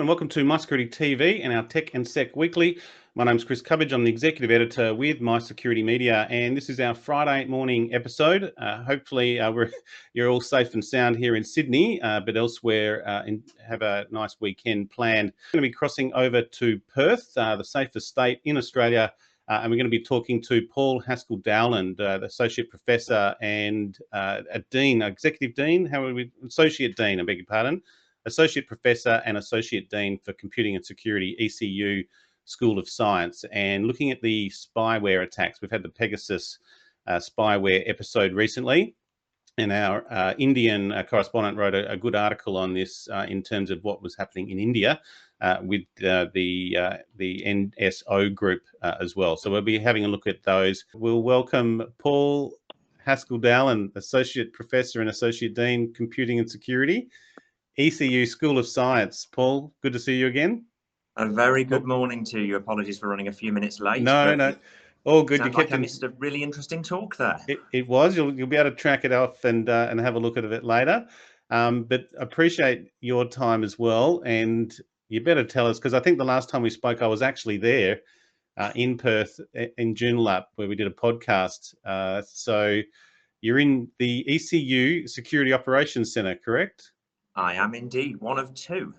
and welcome to My Security TV and our Tech and Sec Weekly. My name's Chris Cubbage. I'm the Executive Editor with My Security Media, and this is our Friday morning episode. Hopefully, you're all safe and sound here in Sydney, but elsewhere have a nice weekend planned. We're going to be crossing over to Perth, the safest state in Australia, and we're going to be talking to Paul Haskell-Dowland, the Associate Professor and a Dean, Executive Dean, Associate Dean, I beg your pardon. Associate Professor and Associate Dean for Computing and Security, ECU School of Science, and looking at the spyware attacks. We've had the Pegasus spyware episode recently, and our Indian correspondent wrote a good article on this in terms of what was happening in India with the NSO Group as well. So we'll be having a look at those. We'll welcome Paul Haskell-Dowland, Associate Professor and Associate Dean, Computing and Security, ECU School of Science. Paul, good to see you again. A very good morning to you. Apologies for running a few minutes late. No, all good. You like I missed a really interesting talk there. It was. You'll be able to track it off and have a look at it later. But appreciate your time as well. And you better tell us, because I think the last time we spoke, I was actually there in Perth in Joondalup, where we did a podcast. So you're in the ECU Security Operations Centre, correct? I am indeed one of two.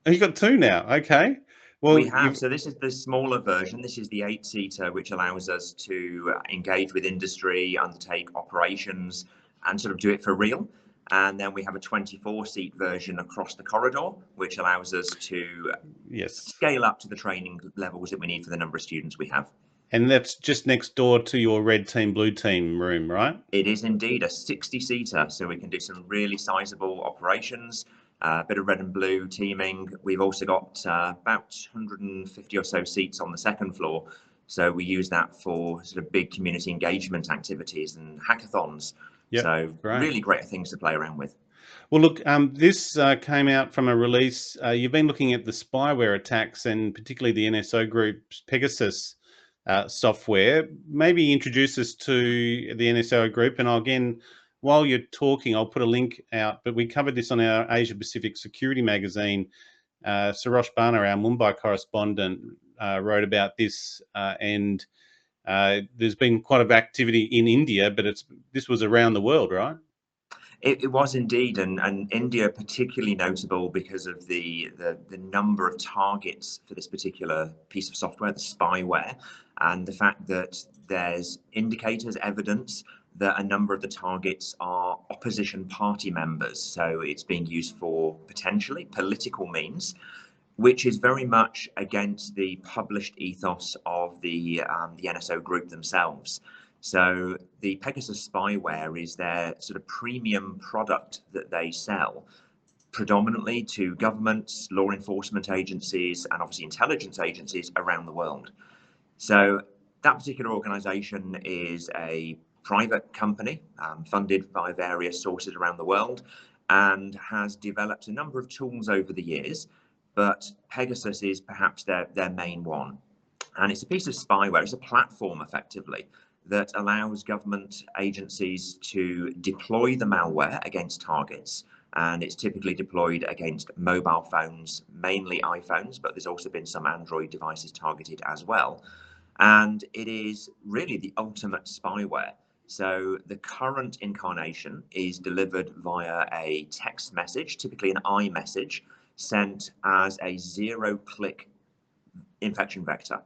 Oh, you've got two now. Okay. Well, we have. So this is the smaller version. This is the 8-seater, which allows us to engage with industry, undertake operations, and sort of do it for real. And then we have a 24-seat version across the corridor, which allows us to scale up to the training levels that we need for the number of students we have. And that's just next door to your red team, blue team room, right? It is indeed a 60-seater, so we can do some really sizable operations, a bit of red and blue teaming. We've also got about 150 or so seats on the second floor, so we use that for sort of big community engagement activities and hackathons. Yep, so really great things to play around with. Well, look, this came out from a release. You've been looking at the spyware attacks and particularly the NSO Group's Pegasus software. Maybe introduce us to the NSO Group, and again, while you're talking, I'll put a link out, but we covered this on our Asia Pacific Security magazine. Sarosh Bana, our Mumbai correspondent, wrote about this, and there's been quite a bit of activity in India, but this was around the world, right? It was indeed, and India particularly notable because of the number of targets for this particular piece of software, the spyware, and the fact that there's indicators, evidence that a number of the targets are opposition party members. So it's being used for potentially political means, which is very much against the published ethos of the NSO Group themselves. So the Pegasus spyware is their sort of premium product that they sell predominantly to governments, law enforcement agencies, and obviously intelligence agencies around the world. So that particular organization is a private company funded by various sources around the world and has developed a number of tools over the years, but Pegasus is perhaps their main one. And it's a piece of spyware, it's a platform effectively that allows government agencies to deploy the malware against targets. And it's typically deployed against mobile phones, mainly iPhones, but there's also been some Android devices targeted as well. And it is really the ultimate spyware. So the current incarnation is delivered via a text message, typically an iMessage, sent as a zero-click infection vector.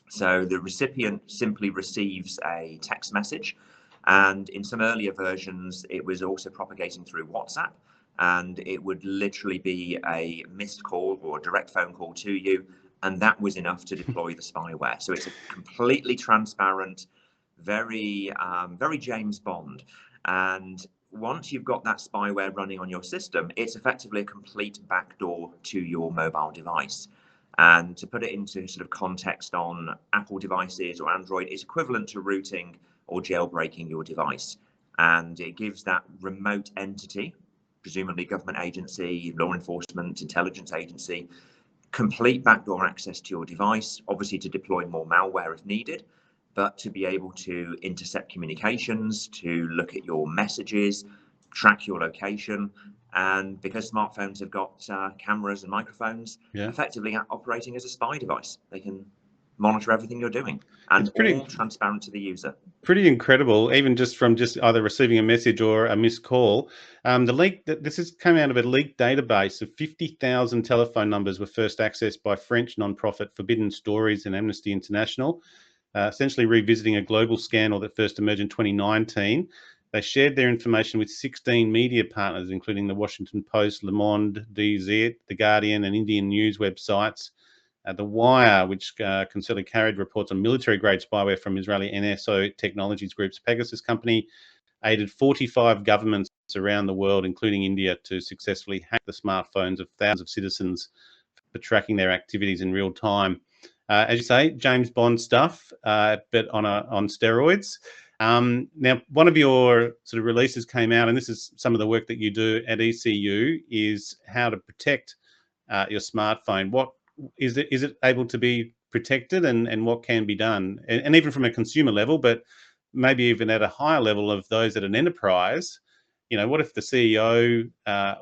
So the recipient simply receives a text message, and in some earlier versions, it was also propagating through WhatsApp, and it would literally be a missed call or a direct phone call to you, and that was enough to deploy the spyware. So it's a completely transparent, very James Bond. And once you've got that spyware running on your system, it's effectively a complete backdoor to your mobile device. And to put it into sort of context on Apple devices or Android, is equivalent to rooting or jailbreaking your device. And it gives that remote entity, presumably government agency, law enforcement, intelligence agency, complete backdoor access to your device, obviously to deploy more malware if needed, but to be able to intercept communications, to look at your messages, track your location, And because smartphones have got cameras and microphones, Yeah. effectively operating as a spy device, they can monitor everything you're doing, and It's pretty all transparent to the user. pretty incredible, even just from just either receiving a message or a missed call. The leak that this has come out of a leaked database of 50,000 telephone numbers were first accessed by French non-profit Forbidden Stories and Amnesty International, essentially revisiting a global scandal that first emerged in 2019. They shared their information with 16 media partners, including the Washington Post, Le Monde, DZ, The Guardian, and Indian news websites. The Wire, which concerted carried reports on military-grade spyware from Israeli NSO Technologies Group's Pegasus company, aided 45 governments around the world, including India, to successfully hack the smartphones of thousands of citizens for tracking their activities in real time. As you say, James Bond stuff, but on steroids. Now, one of your sort of releases came out, and this is some of the work that you do at ECU, is how to protect your smartphone. What is it able to be protected, and what can be done? And even from a consumer level, but maybe even at a higher level of those at an enterprise, what if the CEO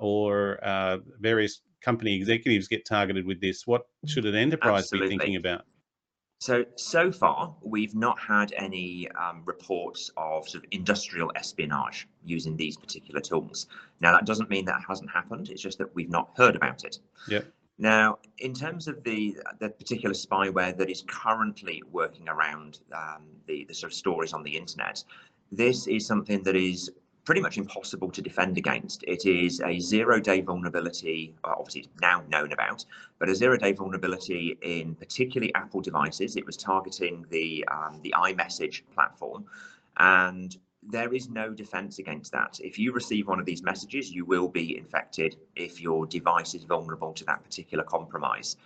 or various company executives get targeted with this? What should an enterprise be thinking about? So far, we've not had any reports of sort of industrial espionage using these particular tools. Now, that doesn't mean that hasn't happened. It's just that we've not heard about it. Yeah. Now, in terms of the particular spyware that is currently working around the sort of stories on the internet, this is something that is pretty much impossible to defend against. It is a zero-day vulnerability, obviously now known about, but a zero-day vulnerability in particularly Apple devices. It was targeting the iMessage platform, and there is no defense against that. If you receive one of these messages, you will be infected if your device is vulnerable to that particular compromise.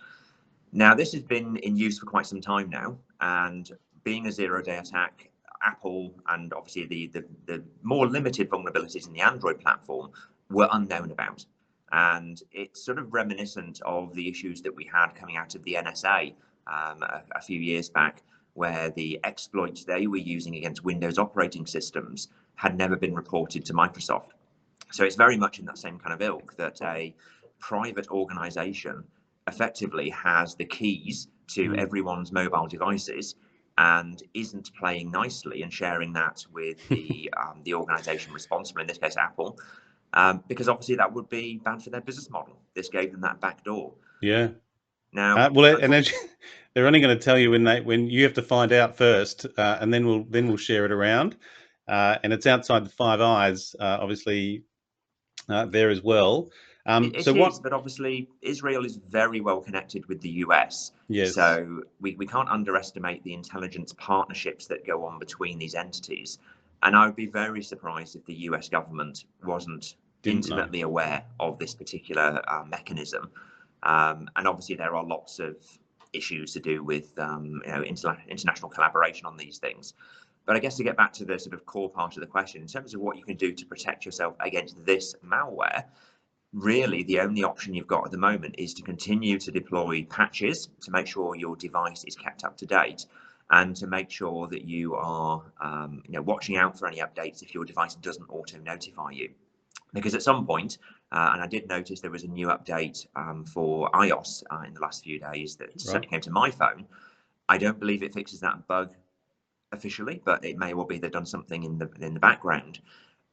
Now, this has been in use for quite some time now, and being a zero-day attack, Apple and obviously the more limited vulnerabilities in the Android platform were unknown about. And it's sort of reminiscent of the issues that we had coming out of the NSA a few years back, where the exploits they were using against Windows operating systems had never been reported to Microsoft. So it's very much in that same kind of ilk, that a private organization effectively has the keys to everyone's mobile devices and isn't playing nicely and sharing that with the organization responsible, in this case Apple, because obviously that would be bad for their business model. This gave them that back door. Yeah. Now, and they're only going to tell you when you have to find out first, and then we'll share it around. And it's outside the Five Eyes, obviously, there as well. But obviously Israel is very well connected with the US. Yes. So we can't underestimate the intelligence partnerships that go on between these entities. And I would be very surprised if the US government wasn't intimately aware of this particular mechanism. And obviously there are lots of issues to do with international collaboration on these things. But I guess to get back to the sort of core part of the question, in terms of what you can do to protect yourself against this malware, really the only option you've got at the moment is to continue to deploy patches to make sure your device is kept up to date, and to make sure that you are watching out for any updates if your device doesn't auto notify you. Because at some point, and I did notice there was a new update for iOS in the last few days that certainly came to my phone. I don't believe it fixes that bug officially, but it may well be they've done something in the background.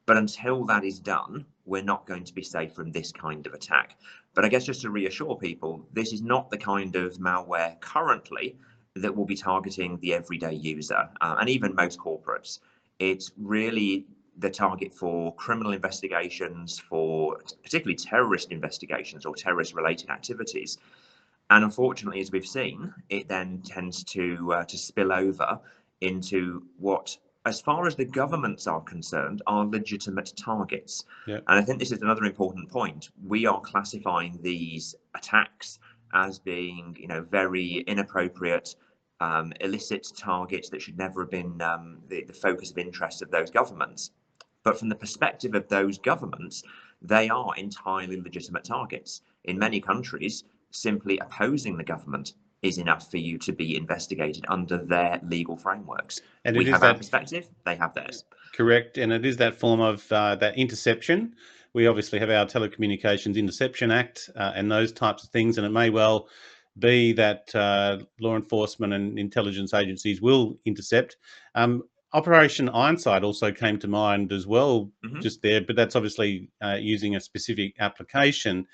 But until that is done, we're not going to be safe from this kind of attack. But I guess just to reassure people, this is not the kind of malware currently that will be targeting the everyday user, and even most corporates. It's really the target for criminal investigations, for particularly terrorist investigations or terrorist-related activities. And unfortunately, as we've seen, it then tends to spill over into what, as far as the governments are concerned, are legitimate targets. Yeah. And I think this is another important point. We are classifying these attacks as being, very inappropriate, illicit targets that should never have been the focus of interest of those governments. But from the perspective of those governments, they are entirely legitimate targets. In many countries, simply opposing the government is enough for you to be investigated under their legal frameworks. And we have our perspective, they have theirs. Correct, and it is that form of that interception, we obviously have our Telecommunications Interception Act and those types of things, and it may well be that law enforcement and intelligence agencies will intercept. Operation Ironside also came to mind as well, just there, but that's obviously using a specific application.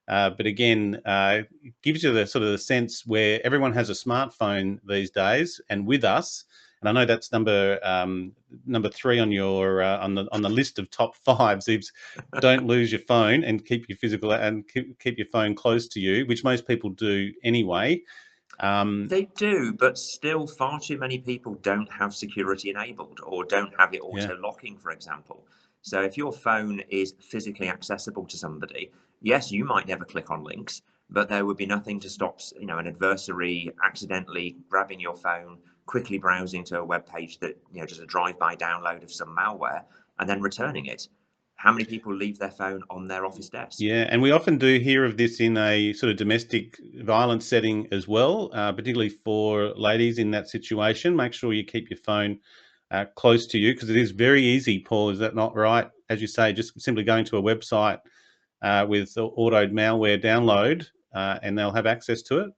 But again, it gives you the sort of the sense where everyone has a smartphone these days, and with us. And I know that's number 3 on your on the list of top 5s. Is don't lose your phone and keep your physical and keep your phone close to you, which most people do anyway. They do, but still far too many people don't have security enabled or don't have it auto locking, for example. So if your phone is physically accessible to somebody, yes, you might never click on links, but there would be nothing to stop, an adversary accidentally grabbing your phone, quickly browsing to a web page that, just a drive-by download of some malware, and then returning it. How many people leave their phone on their office desk? Yeah, and we often do hear of this in a sort of domestic violence setting as well, particularly for ladies in that situation. Make sure you keep your phone close to you, because it is very easy, Paul, is that not right? As you say, just simply going to a website with auto malware download and they'll have access to it.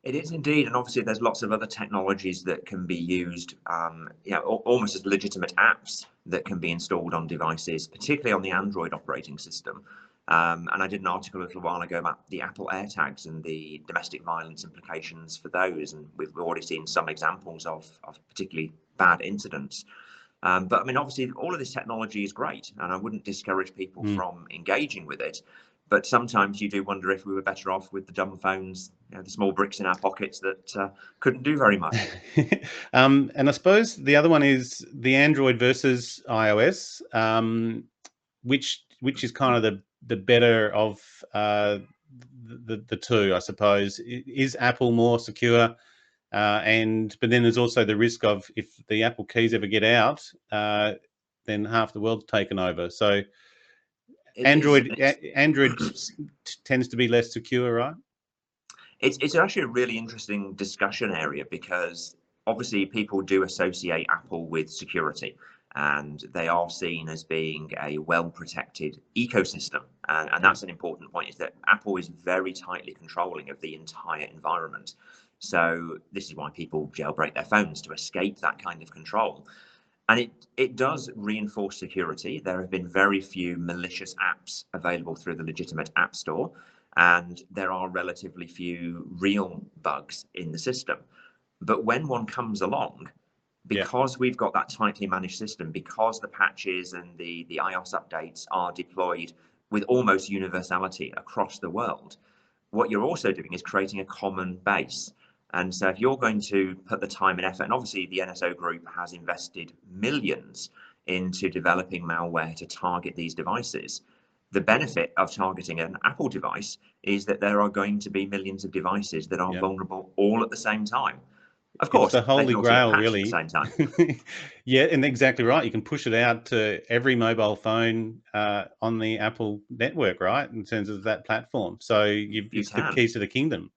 It is indeed, and obviously there's lots of other technologies that can be used, almost as legitimate apps that can be installed on devices, particularly on the Android operating system. And I did an article a little while ago about the Apple AirTags and the domestic violence implications for those, and we've already seen some examples of particularly bad incidents. But I mean, obviously, all of this technology is great, and I wouldn't discourage people from engaging with it. But sometimes you do wonder if we were better off with the dumb phones, the small bricks in our pockets that couldn't do very much. And I suppose the other one is the Android versus iOS, which is kind of the better of the two, I suppose. Is Apple more secure? But then there's also the risk of, if the Apple keys ever get out, then half the world's taken over. So Android tends to be less secure, right? It's actually a really interesting discussion area, because obviously people do associate Apple with security, and they are seen as being a well-protected ecosystem. And that's an important point, is that Apple is very tightly controlling of the entire environment. So this is why people jailbreak their phones, to escape that kind of control. And it does reinforce security. There have been very few malicious apps available through the legitimate App Store, and there are relatively few real bugs in the system. But when one comes along, because we've got that tightly managed system, because the patches and the iOS updates are deployed with almost universality across the world, what you're also doing is creating a common base. And so if you're going to put the time and effort, and obviously the NSO Group has invested millions into developing malware to target these devices, the benefit of targeting an Apple device is that there are going to be millions of devices that are vulnerable all at the same time. Of course, it's the holy grail, really. At the same time. Yeah, and exactly right. You can push it out to every mobile phone on the Apple network, right, in terms of that platform. So it's the keys to the kingdom.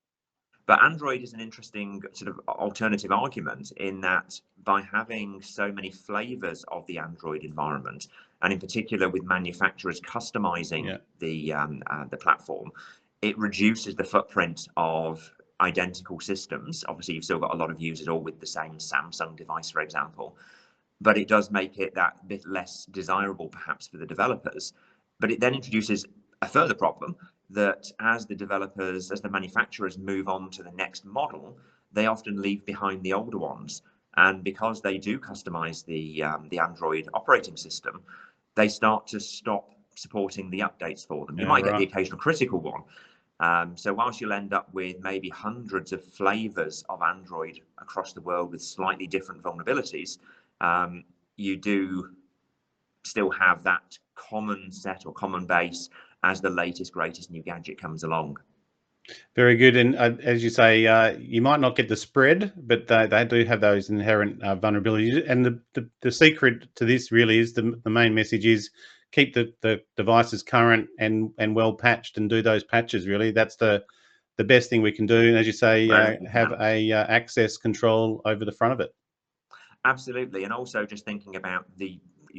But Android is an interesting sort of alternative argument, in that by having so many flavors of the Android environment, and in particular with manufacturers customizing the platform, it reduces the footprint of identical systems. Obviously, you've still got a lot of users all with the same Samsung device, for example, but it does make it that bit less desirable perhaps for the developers. But it then introduces a further problem, that as the manufacturers move on to the next model, they often leave behind the older ones. And because they do customize the Android operating system, they start to stop supporting the updates for them. You might get the occasional critical one. So whilst you'll end up with maybe hundreds of flavors of Android across the world with slightly different vulnerabilities, you do still have that common set or common base as the latest, greatest new gadget comes along. Very good. And as you say, you might not get the spread, but they do have those inherent vulnerabilities. And the secret to this really is the main message is keep the devices current and well patched, and do those patches. Really, that's the best thing we can do. And as you say, have a access control over the front of it. Absolutely. And also just thinking about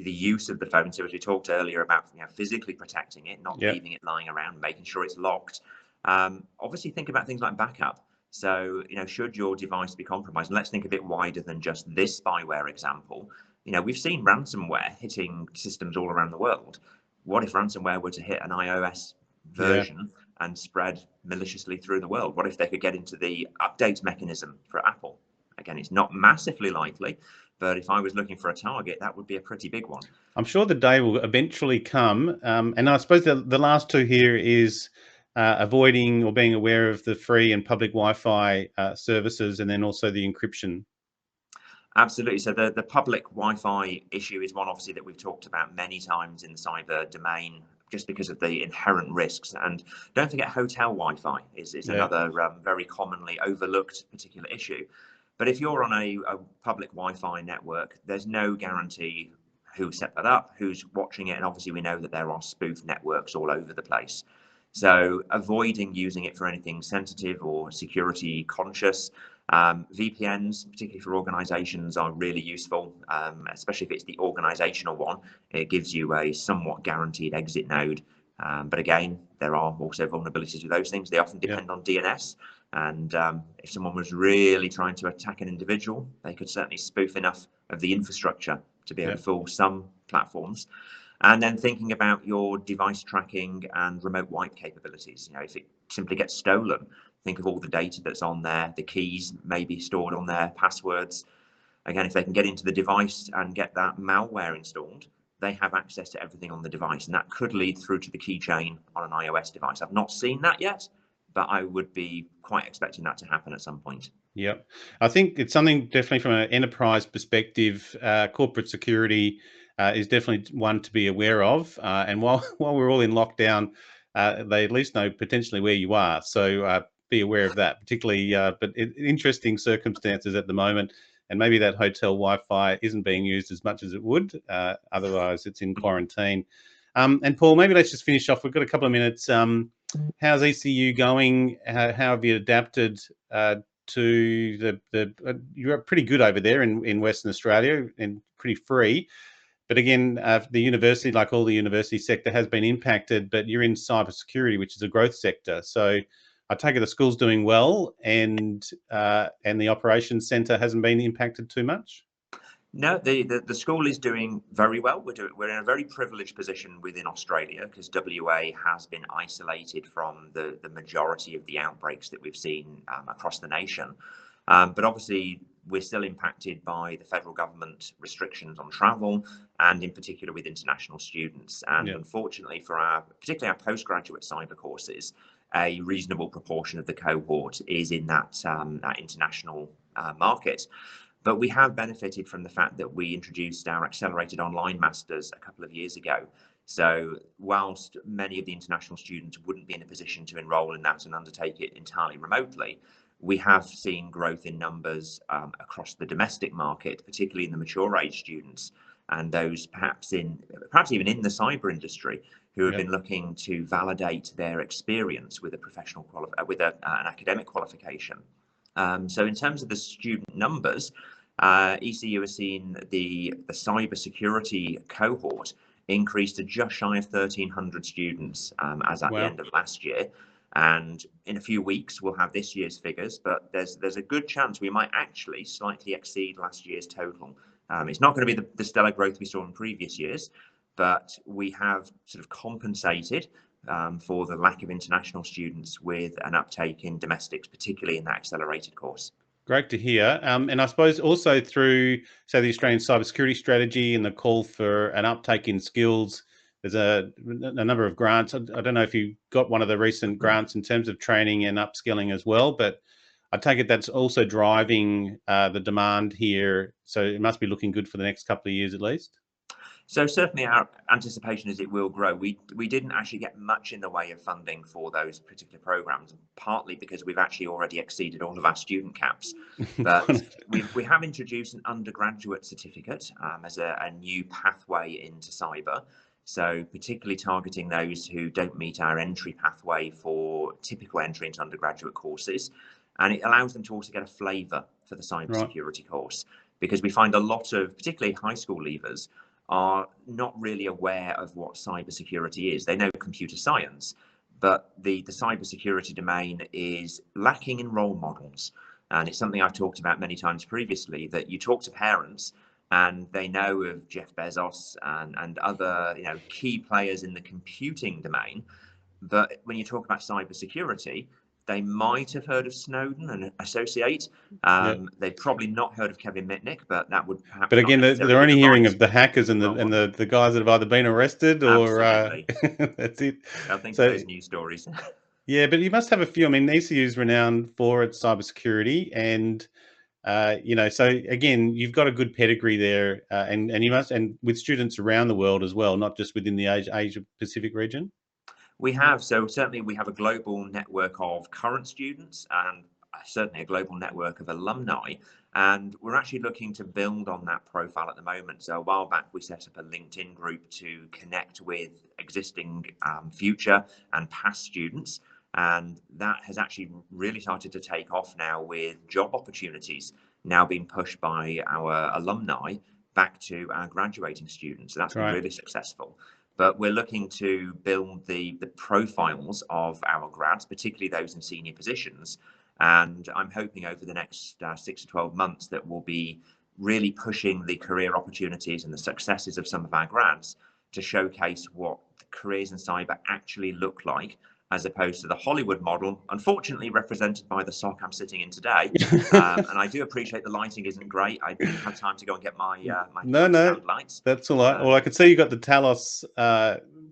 the use of the phone. So as we talked earlier about, physically protecting it, not leaving it lying around, making sure it's locked. Obviously think about things like backup. So, should your device be compromised, and let's think a bit wider than just this spyware example. We've seen ransomware hitting systems all around the world. What if ransomware were to hit an iOS version and spread maliciously through the world? What if they could get into the update mechanism for Apple? Again, it's not massively likely, but if I was looking for a target, that would be a pretty big one. I'm sure the day will eventually come. And I suppose the last two here is avoiding or being aware of the free and public Wi-Fi services, and then also the encryption. Absolutely. So the public Wi-Fi issue is one, obviously, that we've talked about many times in the cyber domain, just because of the inherent risks. And don't forget, hotel Wi-Fi is another very commonly overlooked particular issue. But if you're on a public Wi-Fi network, there's no guarantee who set that up, who's watching it. And obviously, we know that there are spoof networks all over the place. So avoiding using it for anything sensitive or security conscious. VPNs, particularly for organizations, are really useful, especially if it's the organizational one. It gives you a somewhat guaranteed exit node. But again, there are also vulnerabilities with those things. They often depend on DNS. And if someone was really trying to attack an individual, they could certainly spoof enough of the infrastructure to be able to fool some platforms. And then thinking about your device tracking and remote wipe capabilities. If it simply gets stolen, think of all the data that's on there. The keys may be stored on there, passwords. Again, if they can get into the device and get that malware installed, they have access to everything on the device. And that could lead through to the keychain on an iOS device. I've not seen that yet, but I would be quite expecting that to happen at some point. Yep. I think it's something definitely from an enterprise perspective. Corporate security is definitely one to be aware of. And while we're all in lockdown, they at least know potentially where you are. So be aware of that, particularly, but interesting circumstances at the moment. And maybe that hotel Wi-Fi isn't being used as much as it would. Otherwise, it's in quarantine. And Paul, maybe let's just finish off. We've got a couple of minutes. How's ECU going? How have you adapted to you're pretty good over there in Western Australia and pretty free. But again, the university, like all the university sector, has been impacted, but you're in cybersecurity, which is a growth sector. So I take it the school's doing well, and the operations centre hasn't been impacted too much? No, the school is doing very well. We're in a very privileged position within Australia, because WA has been isolated from the majority of the outbreaks that we've seen across the nation. But obviously, we're still impacted by the federal government restrictions on travel, and in particular with international students. And unfortunately, for particularly our postgraduate cyber courses, a reasonable proportion of the cohort is in that international market. But we have benefited from the fact that we introduced our accelerated online masters a couple of years ago. So whilst many of the international students wouldn't be in a position to enroll in that and undertake it entirely remotely, we have seen growth in numbers across the domestic market, particularly in the mature age students, and those perhaps even in the cyber industry, who have been looking to validate their experience with a professional an academic qualification. So in terms of the student numbers, ECU has seen the cyber security cohort increase to just shy of 1,300 students as at the end of last year. And in a few weeks, we'll have this year's figures, but there's a good chance we might actually slightly exceed last year's total. It's not going to be the stellar growth we saw in previous years, but we have sort of compensated for the lack of international students with an uptake in domestics, particularly in that accelerated course. Great to hear. And I suppose also through, say, the Australian cybersecurity strategy and the call for an uptake in skills, there's a number of grants. I don't know if you got one of the recent grants in terms of training and upskilling as well, but I take it that's also driving the demand here. So it must be looking good for the next couple of years at least. So certainly our anticipation is it will grow. We didn't actually get much in the way of funding for those particular programs, partly because we've actually already exceeded all of our student caps. But we have introduced an undergraduate certificate as a new pathway into cyber. So particularly targeting those who don't meet our entry pathway for typical entry into undergraduate courses. And it allows them to also get a flavour for the cybersecurity course, because we find a lot of particularly high school leavers are not really aware of what cybersecurity is. They know computer science, but the cybersecurity domain is lacking in role models. And it's something I've talked about many times previously, that you talk to parents and they know of Jeff Bezos and other key players in the computing domain. But when you talk about cybersecurity, they might have heard of Snowden and associate. Yeah. They've probably not heard of Kevin Mitnick, but that would perhaps. But not again, necessarily they're be only the hearing right of the hackers and role model. the guys that have either been arrested or Absolutely. that's it. I think So of those news stories. yeah, but you must have a few. I mean, ECU is renowned for its cybersecurity, and so again, you've got a good pedigree there, and you must, and with students around the world as well, not just within the Asia Pacific region. We have, so certainly we have a global network of current students and certainly a global network of alumni. And we're actually looking to build on that profile at the moment. So a while back, we set up a LinkedIn group to connect with existing future and past students. And that has actually really started to take off now, with job opportunities now being pushed by our alumni back to our graduating students. So that's been really successful. But we're looking to build the profiles of our grads, particularly those in senior positions. And I'm hoping over the next 6 to 12 months that we'll be really pushing the career opportunities and the successes of some of our grads to showcase what careers in cyber actually look like, as opposed to the Hollywood model, unfortunately represented by the SOC I'm sitting in today. And I do appreciate the lighting isn't great. I didn't have time to go and get my No, sound lights. that's all right. Well, I could see you got the Talos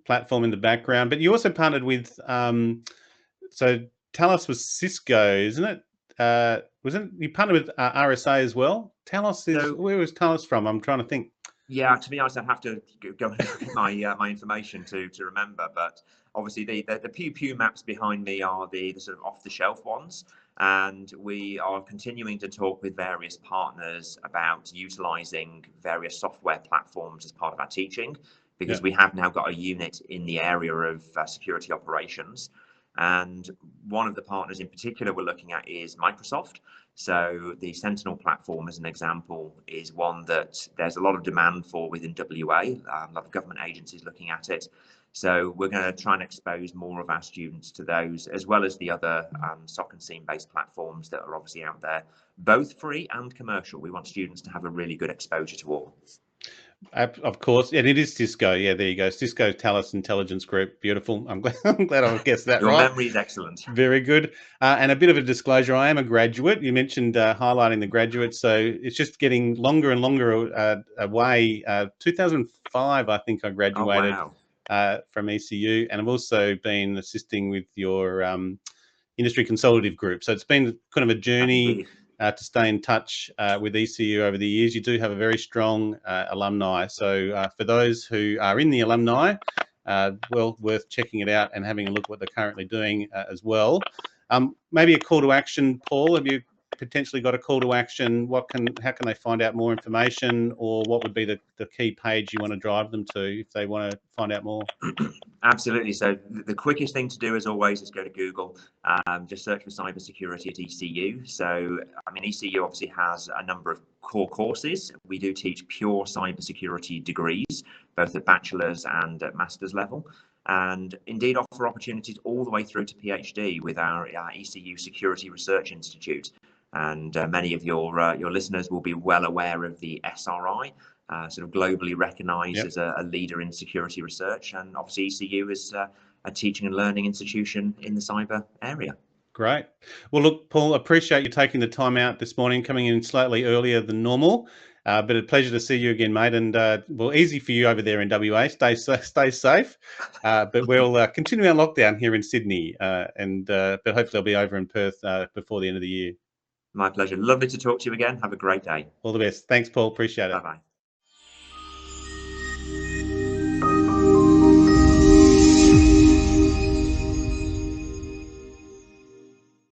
platform in the background, but you also partnered with so Talos was Cisco, isn't it? Wasn't you partnered with RSA as well? Talos is, where was Talos from? I'm trying to think. Yeah, to be honest, I'd have to go and look at my information to remember. But obviously, the pew pew maps behind me are the sort of off the shelf ones, and we are continuing to talk with various partners about utilizing various software platforms as part of our teaching, because we have now got a unit in the area of security operations. And one of the partners in particular we're looking at is Microsoft. So the Sentinel platform, as an example, is one that there's a lot of demand for within WA. A lot of government agencies looking at it. So we're going to try and expose more of our students to those, as well as the other SOC and SIEM-based platforms that are obviously out there, both free and commercial. We want students to have a really good exposure to all. Of course, and it is Cisco. Yeah, there you go. Cisco Talos Intelligence Group. Beautiful. I'm glad I guessed that Your right. memory is excellent. Very good. And a bit of a disclosure, I am a graduate. You mentioned highlighting the graduates, so it's just getting longer and longer away. 2005, I think I graduated from ECU, and I've also been assisting with your industry consultative group. So it's been kind of a journey to stay in touch with ECU over the years. You do have a very strong alumni. So for those who are in the alumni, well, worth checking it out and having a look what they're currently doing as well. Maybe a call to action, Paul. Have you potentially got a call to action? How can they find out more information, or what would be the key page you want to drive them to if they want to find out more? Absolutely. So the quickest thing to do, as always, is go to Google. Just search for cybersecurity at ECU. So, I mean, ECU obviously has a number of core courses. We do teach pure cybersecurity degrees, both at bachelor's and at master's level, and indeed offer opportunities all the way through to PhD with our ECU Security Research Institute. And many of your listeners will be well aware of the SRI. Sort of globally recognized as a leader in security research, and obviously ECU is a teaching and learning institution in the cyber area. Great. Well, look, Paul, appreciate you taking the time out this morning, coming in slightly earlier than normal, but a pleasure to see you again, mate. And well, easy for you over there in WA. Stay safe. But we'll continue our lockdown here in Sydney, but hopefully I'll be over in Perth before the end of the year. My pleasure. Lovely to talk to you again. Have a great day. All the best. Thanks, Paul. Appreciate it. Bye-bye.